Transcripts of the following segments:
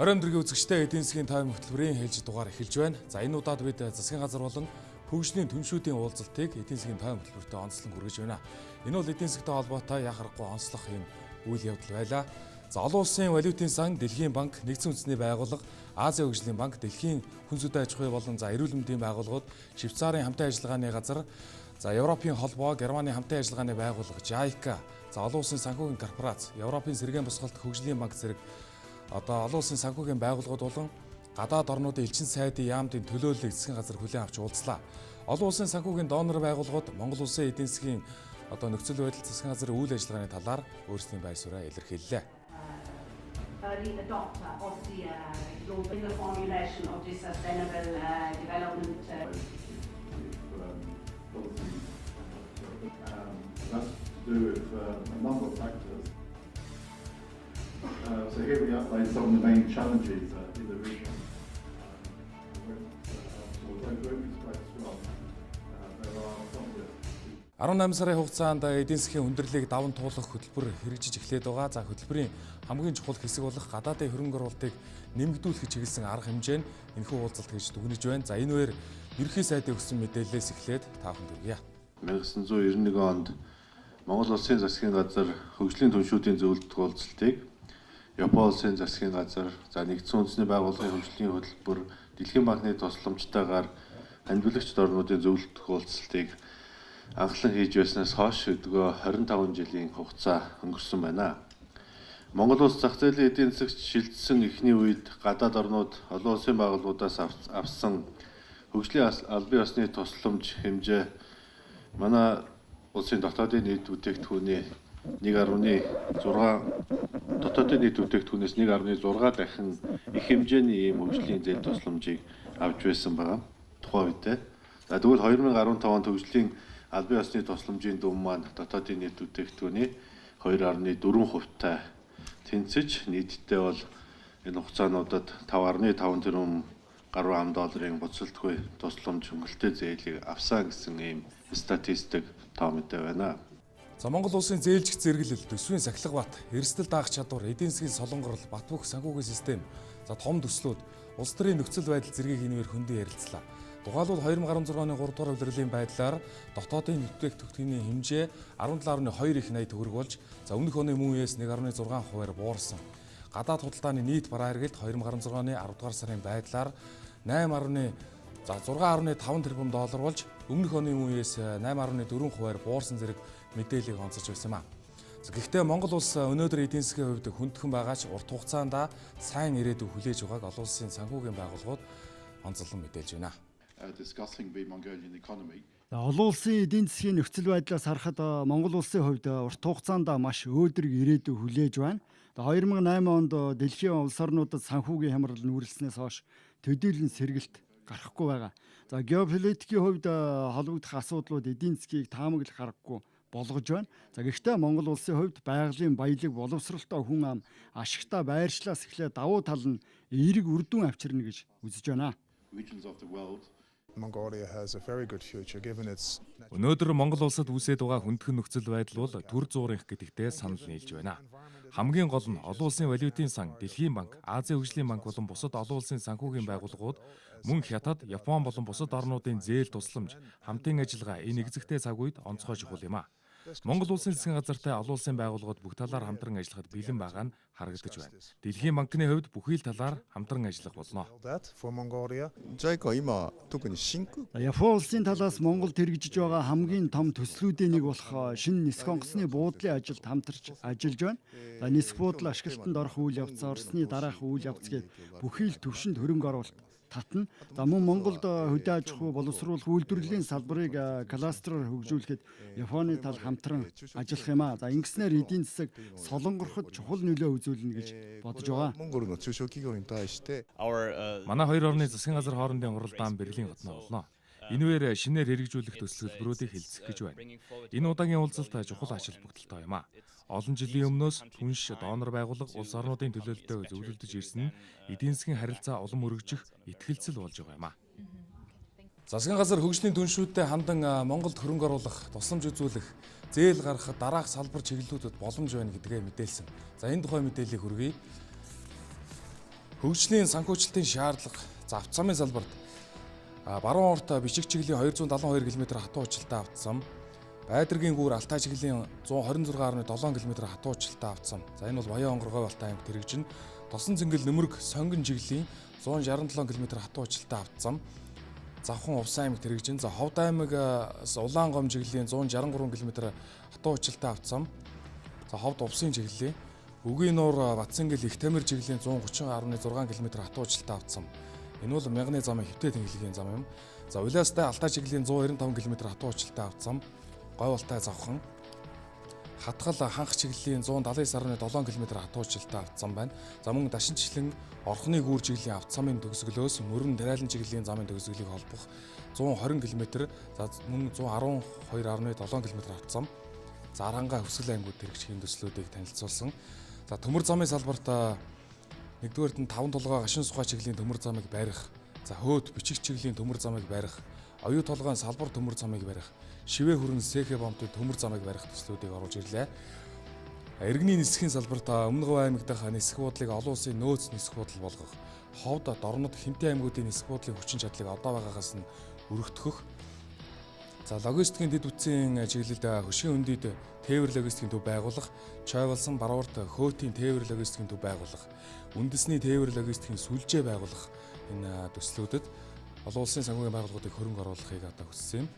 Оройн өдрийн үзэгчтэй эдийн засгийн тайм хөтөлбөрийн хэлж дугаар эхэлж байна. За энэ удаад бид засгийн газар болон хөгжлийн түншүүдийн уулзалтыг эдийн засгийн тайм хөтөлбөртөө онцлон хүргэж байна. Энэ бол эдийн засгийн холбоотой яа харахгүй онцлох юм үйл явдал байлаа. За олон улсын валютын сан, Дэлхийн банк, Нэгдсэн үндэсний байгууллага, Азийн хөгжлийн банк, Дэлхийн хүн зүдэ аж ахуй болон эрүүл мэндийн байгууллагууд, Швейцарын хамтын ажиллагааны газар, за Европын холбоо, Германы хамтын ажиллагааны байгууллага JICA, за олон улсын санхүүгийн корпорац, Европын сэргээн босголт хөгжлийн банк зэрэг олон улсын санхүүгийн байгууллагууд болон гадаад орнуудын элчин сайдын яамдын төлөөллийг засгийн газар хүлээн авч уулзлаа. Олон улсын санхүүгийн донор байгууллагууд Монгол улсын эдийн засгийн нөхцөл байдал засгийн газрын үйл ажиллагааны талаар өөрсдийн байр суурьаа илэрхийллээ. Early adopter of the global in the formulation of the sustainable development. That's to do with a number of factors. So here we outline some of the main challenges in the region. Although growth is quite strong, there are some risks. 18 сарын хугацаанд эдийн засгийн хүндрэлийг даван туулах хөтөлбөр хэрэгжиж эхлээд байгаа. За хөтөлбөрийн хамгийн чухал хэсэг болох гадаадын хөрөнгө оруулалтыг нэмэгдүүлэх чиглэсэн арга хэмжээ нь энэхүү уулзалт гэж дүгнэж байна. За энэ үеэр ерөнхий сайдын өгсөн мэдээлэлээс эхлээд та бүхэнд хүргье. 1991 онд Монгол улсын засгийн газар хөгжлийн түншүүдийн зөвлөлт уулзалтыг Япон улсын засгийн газар, за Нэгдсэн үндэсний байгууллагын хөгжлийн хөтөлбөр, Дэлхийн банкны тусламжтайгаар хандивлагч орнуудын зөвлөлт уулзалтыг анхлан хийж байснаас хойш өдгөө 25 жилийн хугацаа өнгөрсөн байна. Монгол улс зах зээлийн эдийн засагт шилжсэн эхний үед гадаад орнууд олон улсын байгууллагуудаас авсан хөгжлийн албан ёсны тусламж хэмжээ манай улсын дотоодын нийт бүтээгдэхүүнээс 1.6 дахин их хэмжээний ийм хөгжлийн зээл тусламжийг авч байсан байгаа. Тухайн үедээ. За тэгвэл 2015 онд хөгжлийн албан ёсны тусламжийн дүн маань дотоодын нийт бүтээгдэхүүний 2.4%-тай тэнцэж нийтдээ бол энэ хугацаануудад 5.5 тэрбум гаруй ам долларын буцалтгүй тусламж хөнгөлөлтөө зээлийг авсан гэсэн ийм статистик тоо мэдээ байна. За Монгол улсын зээлжих зэрэглэл, төсвийн сахилга бат, эрсдэл даах чадвар, эдийн засгийн солонгорол, бат бөх санхүүгийн систем, за том төслүүд, улс төрийн нөхцөл байдал зэргийг энэгээр хөндөө ярилцлаа. Тухайлбал 2016 оны 3 дугаар улирлын байдлаар дотоодын бүтээгдэхүүний хэмжээ 17.2 их 80 төгрөг болж, за өмнөх оны мөн үеэс 1.6%-аар буурсан. Гадаад худалдааны нийт бараа эргэлт 2016 оны 10 дугаар сарын байдлаар 6.5 тэрбум доллар болж, өмнөх оны мөн үеэс 8.4%-аар буурсан зэрэг мэдээллийг онцолж байсан юм а. Гэхдээ Монгол улс өнөөдөр эдийн засгийн хувьд хүндхэн байгаач урт хугацаанд сайн ирээдүй хүлээж байгааг олон улсын санхүүгийн байгууллагууд онцлон мэдээлж байна. Олон улсын эдийн засгийн нөхцөл байдлаас харахад Монгол улсын хувьд урт хугацаанд маш өөдрөг ирээдүй хүлээж байна. 2008 онд дэлхийн улс орнуудад санхүүгийн хямрал нүүрлснээс хойш төдийлөн сэргэлт гарахгүй байгаа. За геополитикийн хувьд холбогдох асуудлууд эдийн засгийг таамаглах аргагүй болгож байна. За гэхдээ Монгол улсын хувьд байгалийн баялаг боловсролтой хүн ам ашигтай байршлаас эхлээд давуу тал нь эерэг үр дүн авчирна гэж үзэж байна. Өнөөдөр Монгол улсад үүсээд байгаа хүндхэн нөхцөл байдал бол төр зуурынх гэдэгтээ санал нийлж байна. Хамгийн гол нь олон улсын валютын сан, Дэлхийн банк, Азийн хөгжлийн банк болон бусад олон улсын санхүүгийн байгууллагууд мөн Хятад, Япон болон бусад орнуудын зээл тусламж, хамтын ажиллагаа энэ экзэгтэй цаг үед онцгой чухал юм а. Монгол улсын засгийн газартай олон улсын байгууллагууд бүх талаар хамтран ажиллахад бэлэн байгаа нь харагдаж байна. Дэлхийн банкны хувьд бүхий л талаар хамтран ажиллах болно. Япон улсын талаас Монголд хэрэгжиж байгаа хамгийн том төслүүдийн нэг болох шинэ нисэх онгоцны буудлын ажилд хамтарч ажиллаж байна. Нисэх буудлын ашиглалтанд орох үйл явц, орсны дараах үйл явц гээд бүхий л төвшөнд хөрөнгө оруулалт татна. За мөн Монголд хөдөө аж ахуй боловсруулах үйлдвэрлэлийн салбарыг кластераар хөгжүүлэхэд Японы тал хамтран ажиллах юм а. За ингэснээр эдийн засаг солонгороход чухал нөлөө үзүүлнэ гэж бодож байгаа. Манай хоёр орны засгийн газар хоорондын хуралдаан Берлин хотноо болно. Энэвэр шинээр хэрэгжүүлэх төсөл хөтөлбөрүүдийг хэлцэх гэж байна. Энэ удаагийн уулзалт чухал ач холбогдолтой юм а. Олон жилийн өмнөөс түнш донор байгууллага улс орнуудын төлөөлөлтөд зөвлөлдөж ирсэн нь эдийн засгийн харилцаа улам өргөжих итгэлцэл болж байгаа юм а. Засгийн газар хөгжлийн түншүүдтэй хандан Монголд хөрөнгө оруулах, тусламж үзүүлэх, зээл гаргахад дараах салбар чиглэлүүдэд боломж байна гэдгээ мэдээлсэн. За энэ тухай мэдээллийг хүргэе. Хөгжлийн санхүүжилтийн шаардлага авто замын салбарт баруун орт бичиг чиглийн 272 км хатуу уучлалтай автсан. Байдрагийн гүүр Алтай чиглийн 126.7 км хатуу уучлалтай автсан. За энэ бол Баян онгор говь Алтай аймагт хэрэгжин. Тосон цэнгэл нөмрөг сонгон чиглийн 167 км хатуу уучлалтай автсан. Завхан Увсан аймагт хэрэгжин. За Ховд аймагаас Улаан гом чиглийн 163 км хатуу уучлалтай автсан. За Ховд Увсын чиглэлийн Үгийн нуур Батцэнгэл их тамир чиглийн 130.6 км хатуу уучлалтай автсан. Энэ бол мягны замын хөвтэй тэнхлэгийн зам юм. За Улаастай Алтай чиглийн 195 км хатуу уучлалтай автсан. Говь Алтай Завхан. Хатгал ханх чиглэлийн 179.7 км хатуу уучлалтай автсан байна. За мөн Дашинчлэн Орхны гүүр чиглийн автсамын төгсгөлөөс Мөрөн Дарайлан чиглийн замын төгсгөлийг холбох 120 км, за мөн 112.7 км автсан. За Аранга Хүсгэл аймагуд хэрэгжих төслүүдийг танилцуулсан. За төмөр замын салбарт нэгдүгээрт нь 5 толгой гашин сухай чиглийн төмөр замыг барих, за хөөт бичиг чиглийн төмөр замыг барих, оюу толгойн салбар төмөр замыг барих, шивээ хүрэн Сэхэ бомтын төмөр замыг барих төслүүдийг оруулж ирлээ. Иргэний нисхийн салбарт Өмнө Говь аймаг дахь нисэх буудлыг олон улсын нөөц нисэх буудал болгох, Ховд Дорнод Хинтээ аймагуудын нисэх буудлын хүчин чадлыг одоо байгаагаас нь өргөтгөх. За логистикийн дэд үтсийн чиглэлд хөшгийн өндөд тээвэр логистикийн төв байгуулах, Чойволсон Баруурт хөөтийн тээвэр логистикийн төв байгуулах, үндэсний тээвэр логистикийн сүлжээ байгуулах энэ төслүүдэд олон улсын санхүүгийн байгууллагуудыг хөрөнгө оруулахыг одоо хүссэн юм.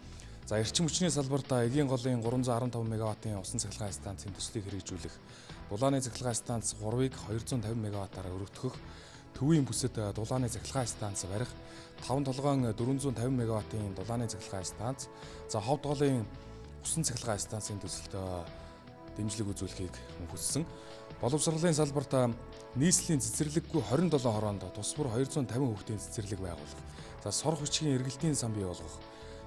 За эрчим хүчний салбарт Эгийн голын 315 МВт-ийн усан цахилгаан станцын төслийг хэрэгжүүлэх, Дулааны цахилгаан станц 3-ыг 250 МВт-аар өргөтгөх, Төвийн бүсэд Дулааны цахилгаан станц барих, 5 толгойн 450 МВт-ийн Дулааны цахилгаан станц, за Ховд голын усан цахилгаан станцын төсөлд дэмжлэг үзүүлэхийг хүссэн. Боловсролын салбарт нийслэлийн цэцэрлэггүй 27 хороонд тус бүр 250 хүүхдийн цэцэрлэг байгуулах. За сор хүчгийн эргэлтийн сан бий болгох.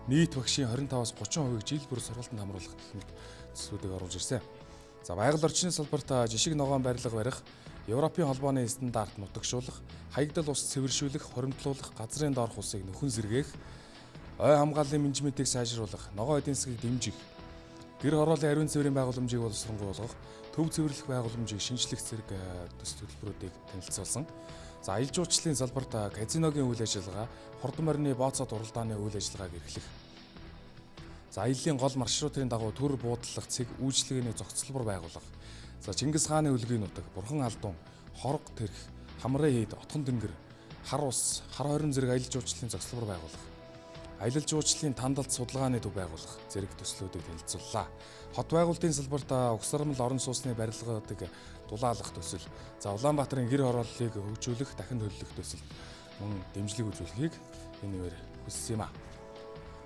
Нийт багшийн 25-аас 30% жил бүр сургалтанд хамруулах гэх мэт төслүүдийг оруулж ирсэн. За байгаль орчны салбарт жишг ногоон барилга барих, Европын холбооны стандарт нутагшуулах, хаягдал ус цэвэршүүлэх, хоримтлуулах, газрын доорх усыг нөхөн сэргээх, ой хамгааллын менежментийг сайжруулах, ногоо эдийн засгийг дэмжих, гэр хорооллын ариун цэврийн байгууламжийг боловсронгуй болгох, төв цэвэрлэх байгууламжийг шинжлэх зэрэг төсөл хөтөлбөрүүдийг танилцуулсан. За аялал жуулчлалын салбарт казиногийн үйл ажиллагаа, хурдан морины бооцоод уралдааны үйл ажиллагааг эрхлэх. За аяллаа гол маршрутын дагуу төр буудлах цэг үйлчлэгээний зохицолбор байгуулах. За Чингис хааны өлгийн нутаг, Бурхан алдун, Хорог тэрх, Хамрын хийд, Отхон дэнгэр, Хар ус, Хар хорин зэрэг аялал жуулчлалын зохицолбор байгуулах. Аялал жуулчлалын тандалт судалгааны төв байгуулах зэрэг төслүүдийг танилцууллаа. Хот байгуулалтын салбарт угсармал орон сууцны барилгуудыг дулаалах төсөл. За Улаанбаатарын гэр хорооллыг хөгжүүлэх, дахин төлөвлөх төсөл мөн дэмжлэг үзүүлэхийг энэгээр хүссэн юм а.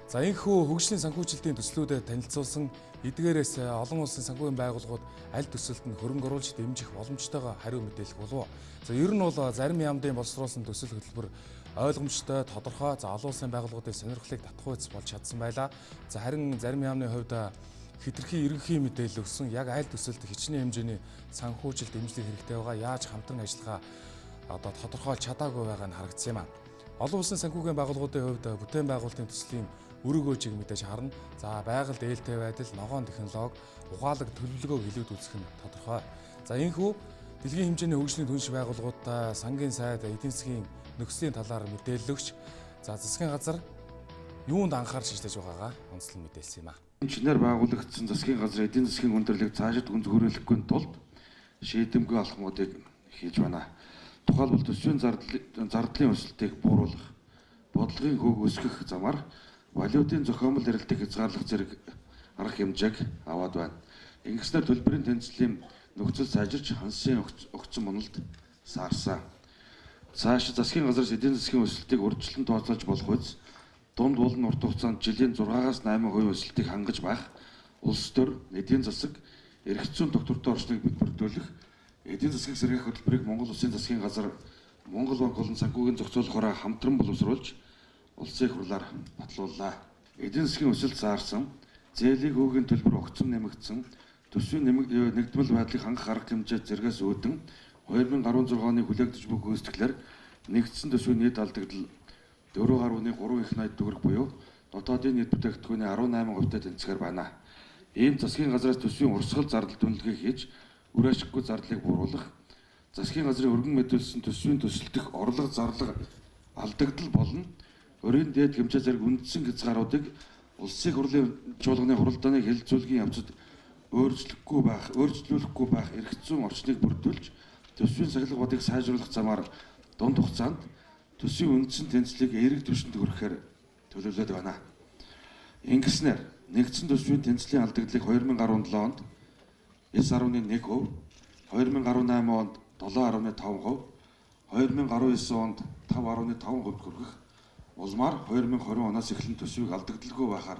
За энэхүү хөгжлийн санхүүжилтийн төслүүдэд танилцуулсан эдгээрээс олон улсын санхүүгийн байгууллагууд аль төсөлд нь хөрөнгө оруулж дэмжих боломжтойгоо хариу мэдээлэх болов. За ер нь бол зарим яамдын боловсруулсан төсөл хөтөлбөр ойлгомжтой, тодорхой, за олон улсын байгууллагуудын сонирхлыг татах үйс болж чадсан байлаа. За харин зарим яамны хувьд хэтэрхий ерөнхий мэдээлэл өгсөн яг аль төсөлд хичнээн хэмжээний санхүүжилт дэмжлэг хэрэгтэй байгаа, яаж хамтран ажиллахаа одоо тодорхойлж чадаагүй байгаа нь харагдсан юм а. Олон улсын санхүүгийн байгууллагуудын хувьд бүтээн байгуулалтын төслийн өрөгөөжийг мэдээж харна. За байгаль ээлтэй байдал, ногоон технологи, ухаалаг төлөвлөгөөг илүүд үзэх нь тодорхой. За энэхүү дэлхийн хэмжээний хөгжлийн түнш байгууллагуудаа сангийн сайд, эдийн засгийн нөхцөлийн талаар мэдээлэл өгч, за засгийн газар юунд анхаарч ажиллаж байгаагаа онцлон мэдээлсэн юм а. Шинээр байгуулагдсан засгийн газар эдийн засгийн хүндрэлийг цаашид гүнзгийрүүлэхгүй тулд шийдэмгүй алхмуудыг хийж байна. Тухайлбал төсвийн зардлын өсөлтийг бууруулах, бодлогын хөг өсгөх замаар валютын зохиомл эрэлтийг хязгаарлах зэрэг арга хэмжээг аваад байна. Ингэснээр төлбөрийн тэнцлийн нөхцөл сайжирч хансын огцон моналд саарсан. Цааш засгийн газараас эдийн засгийн өсөлтийг урьдчилан тооцоолж болох үс дунд болон урт хугацаанд жилийн 6-аас 8% өсөлтийг хангаж байх, улс төр, эдийн засаг, эрх зүйн доктортой орчныг бүрдүүлэх, эдийн засгийг сэргээх хөтөлбөрийг Монгол Улсын засгийн газар, Монгол банк болон санхүүгийн зохицуулахаараа хамтран боловсруулж, улсын их хурлаар батлууллаа. Эдийн засгийн өсөлт заарсан, зээлийн хүүгийн төлбөр огцом нэмэгдсэн, төсвийн нэгдмэл байдлыг хангах арга хэмжээ зэрэгээс үүдэн 2016 оны хүлээгдэж буй гүйцэтгэлээр нэгдсэн төсвийн нийт алдагдал 4.3 их найд төгрөг буюу дотоодын нийт бүтээгдэхүүний 18%-тай тэнцэхээр байна. Ийм засгийн газраас төсвийн урсгал зардал дүнлэгээ хийж, үр ашиггүй зардлыг бууруулах, засгийн газрын өргөн мэдүүлсэн төсвийн төсөлтөх орлого зарлага алдагдал болон өрийн дээд хэмжээ зэрэг үндсэн хязгааруудыг улсын хурлын чуулганы хуралдааны хэлэлцүүлгийн явцад өөрчлөлөхгүй байх эрх зүйн орчныг бүрдүүлж, төсвийн сахилга бодыг сайжруулах замаар дунд хугацаанд төсвийн үндсэн тэнцлийг эерэг түвшинд хүрэхээр төлөвлөд байна. Ингэснээр нэгдсэн төсвийн тэнцлийн алдагдлыг 2017 онд 9.1%, 2018 онд 7.5%, 2019 онд 5.5% хүргэх улмаар 2020 оноос эхлэн төсвийг алдагдaltaгүй байхаар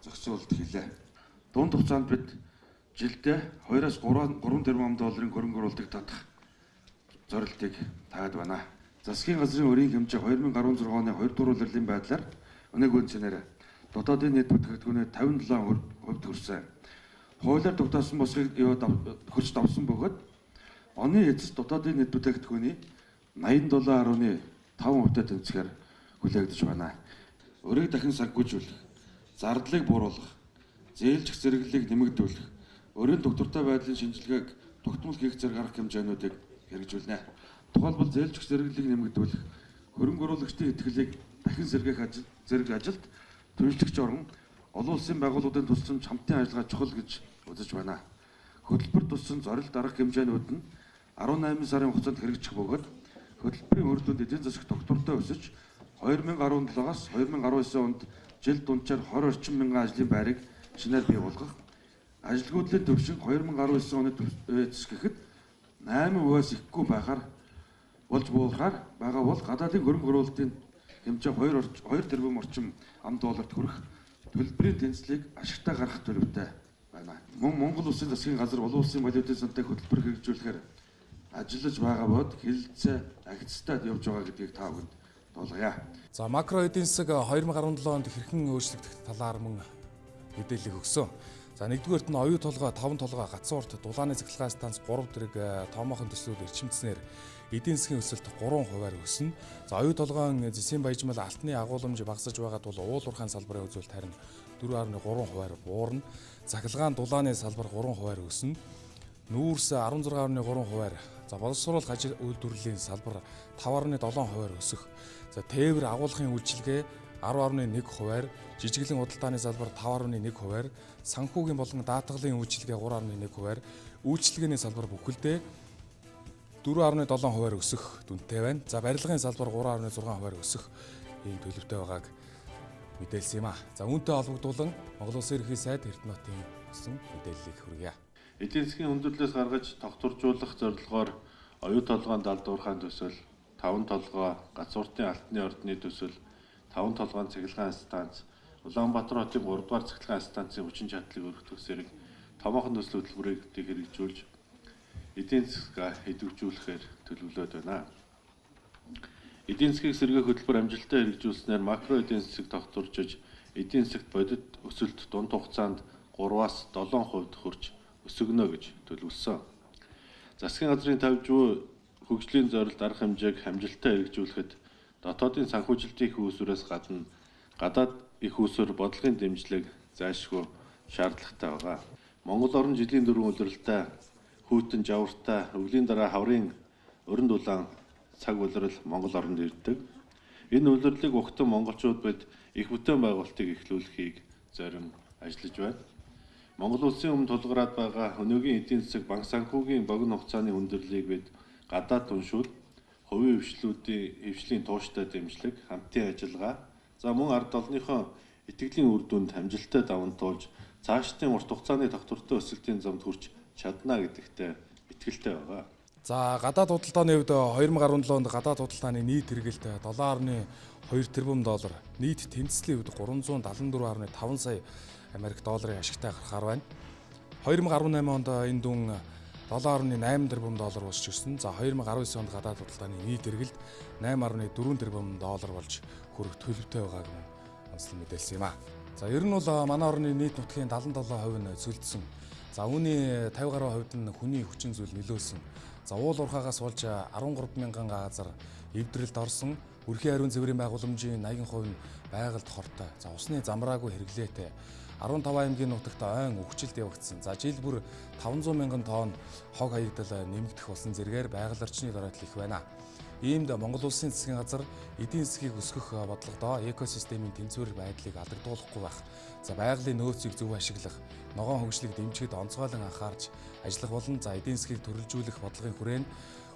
зохицуулалт хийлээ. Дунд хугацаанд бид жилдээ 2-3 тэрбум долларын хөрөнгө оруулалтыг татах зорилтыг тавиад байна. Засгийн газрын өрийн хэмжээ 2016 оны 2 дугаар улирлын байдлаар өнөөгийн үнцээр дотоодын нийт бүтээгдэхүүний 57% хүрсэн. Хуулиар тогтоосон босхийг хөрч давсан бөгөөд оны эцэст дотоодын нийт бүтээгдэхүүний 87.5%-тай тэнцэхээр хүлээгдэж байна. Өрийг дахин санхүүжүүлэх, зардлыг бууруулах, зээлжих зэрэглэлийг нэмэгдүүлэх, өрийн доктортой байдлын шинжилгээг тогтмол хийх зэрэг арга хэмжээнүүдийг хэрэгжүүлнэ. Тухайлбал зээлжих зэрэглэлийг нэмэгдүүлэх, хөрөнгө оруулагчдын итгэлийг дахин сэргээх зэрэг ажилд түншлэгч орон олон улсын байгууллагын тусламж хамтын ажиллагаа чухал гэж үзэж байна. Хөтөлбөр туссан зорилт арга хэмжээнүүд нь 18 сарын хугацаанд хэрэгжих бөгөөд хөтөлбөрийн үр дүнд эдийн засаг доктортой өсөж 2017-аас 2019 онд жил дунджаар 20 орчим мянган ажлын байрыг шинээр бий болгох, ажилгүйдлийн төвшин 2019 оны эцэсгэхэд 8%-аас ихэхгүй байхаар болж буулахаар байгаа бол гадаадын хөрөнгө оруулалтын хэмжээ 2 тэрбум орчим $, хүрэх төлбөрийн тэнцлийг ашигтай гаргах төлөвтэй байна. Мөн Монгол Улсын засгийн газар олон улсын валютын сантай хөтөлбөр хэрэгжүүлэхээр ажиллаж байгаа бод хэлэлцээ агцтай явж байгаа гэдгийг та бүхэнд дуулгая. За макро эдийн засаг 2017 онд хэрхэн өөрчлөгдөх талаар мөн мэдээлэл өгсөн. За нэгдүгээрт нь оюу толгой 5 толгой гацсан урт дулааны цахилгаан станц 3 зэрэг тоомоохон төслүүд эрчимцснээр эдийн засгийн өсөлт 3% өснө. За оюу толгойн зэсийн баяжмал алтны агуулмж багасж байгаа тул уул уурхайн салбарын үзүүлэлт харин 4.3% буурна. Цахилгаан дулааны салбар 3% өснө. Нүүрс 16.3%. За боловсруулах ажил үйлдвэрлэлийн салбар 5.7% өсөх. За тээвэр агуулгын үйлчилгээ 10.1%, жижиглэн худалдааны салбар 5.1%, санхүүгийн болон даатгалын үйлчилгээ 3.1%, үйлчилгээний салбар бүхэлдээ 4.7% өсөх дүнтэй байна. За барилгын салбар 3.6% өсөх ийм төлөвтэй байгааг мэдээлсэн юм а. За үүнтэй холбогдуулан Монгол Улсын ерөнхий сайд Эрдэнэтийн гэсэн мэдээллийг хүргье. Эдийн засгийн хүндрэлээс гаргаж тогтворжуулах зорилгоор оюу толгойн далдуурхайн төсөл, 5 толгой, гацууртын алтны ордны төсөл, 5 толгойн цахилгаан станц, Улаанбаатар хотын 3 дугаар цахилгаан станцын хүчин чадлыг өргөх зэрэг томоохон төсөл хөтөлбөрийг хэрэгжүүлж эдийн засаг хэдвжүүлэхээр төлөвлөд байна. Эдийн засгийг сэргээх хөтөлбөр амжилттай хэрэгжүүлснээр макро эдийн засаг тогтворжиж, эдийн засагт бодит өсөлт дунд хугацаанд 3-аас 7% хүрч өсгөнө гэж төлөвлөсөн. Засгийн газрын тавьж буй хөгжлийн зорилт арга хэмжээг амжилттай хэрэгжүүлэхэд дотоодын санхүүжилтийн их үүсвэрээс гадна гадаад их үүсвэр бодлогын дэмжлэг зайлшгүй шаардлагатай байгаа. Монгол орн жилийн 4 улиралтай хүйтэн жавартай өвлийн дараа хаврын өрн дулаан цаг улирал Монгол оронд ирдэг. Энэ улирлыг ухтан монголчууд бид их бүтээн байгуулалтыг эхлүүлэхийг зорин ажиллаж байна. Монгол улсын өмнө тулгараад байгаа өнөөгийн эдийн засаг банк санхүүгийн богино хугацааны хүндрэлийг бид гадаад түншүүл, хувийн хвшлийн тууштай дэмжлэг, хамтын ажиллагаа, за мөн ард олонныхоо итгэлийн үр дүнд амжилттай даван туулж цаашдын урт хугацааны тогтвортой өсөлтийн замд хүрч чадна гэдэгтээ итгэлтэй байгаа. За гадаад худалдааны хувьд 2017 онд гадаад худалдааны нийт хэрэгэлт $7.2 тэрбум, нийт тэнцлийн хувьд 374.5 сая Америк долларын ашигтай гарахаар байна. 2018 онд энэ дүн 7.8 тэрбум доллар болж ирсэн. За 2019 онд гадаад худалдааны нийт эргэлт 8.4 тэрбум доллар болж хүрэх төлөвтэй байгааг онцлон мэдээлсэн юм а. За ер нь бол манай орны нийт нутгийн 77% нь цөлдсөн. За үүний 50 гаруй хувьд нь хүний хүчин зүйл нөлөөлсөн. За уул уурхаагаас болж 13 мянган газар эвдрэлд орсон. Өрхийн ариун цэврийн байгууламжийн 80% нь байгальд хортой. За усны замраагүй хэрэглээтэй. 15 аймгийн нутагт ойн өвчлөлт явагдсан. За жил бүр 500 мянган тонн хог хаягдал нэмэгдэх болсон зэргээр байгаль орчны дөрөөлөл их байна. Иймд Монгол Улсын засгийн газар эдийн засгийг өсгөх бодлогодоо экосистемийн тэнцвэр байдлыг алдагдуулахгүй байх. За байгалийн нөөцийг зөв ашиглах, ногоон хөгжлийг дэмжихэд онцгойлон анхаарч ажиллах болон за эдийн засгийг төрөлжүүлэх бодлогын хүрээнд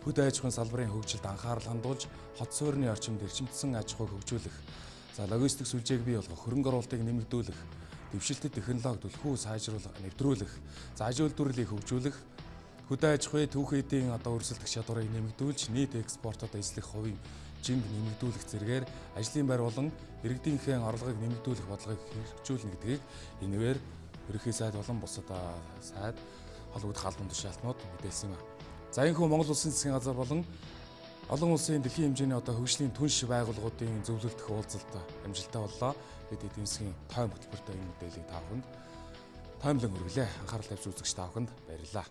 хөд аж ахуйн салбарын хөгжилд анхаарал хандуулж хот суурины орчимд эрчимтсэн аж ахуйг хөгжүүлэх. За логистик сүлжээг бий болгох, хөрөнгө оруулалтыг нэмэгдүүлэх, дэвшилтэт технологи түлхүү сайжруулах, нэвтрүүлэх, за аж үйлдвэрлэлийг хөгжүүлэх, хөд аж ахуйн түүх эдийн өрсөлдөх чадварыг нэмэгдүүлж, нийт экспортод эзлэх хувийн жинг нэмэгдүүлэх зэргээр ажлын байр болон иргэдийнхээ орлогыг нэмэгдүүлэх бодлогыг хэрэгжүүлнэ гэдгийг энэгээр ерөнхий сайд болон бусад сайд холбогдох албан тушаалтнууд мэдээлсэн юм. За энэхүү Монгол Улсын засгийн газар болон олон улсын дэлхийн хэмжээний хөгжлийн түнш байгууллагуудын зөвлөлдөх уулзалт амжилттай боллоо. Бид эдийн засгийн тойм хөтөлбөртэй энэ мэдээллийг та бүхэнд таймлан хүргэлээ. Анхаарал тавьж үзэгч та бүхэнд баярлалаа.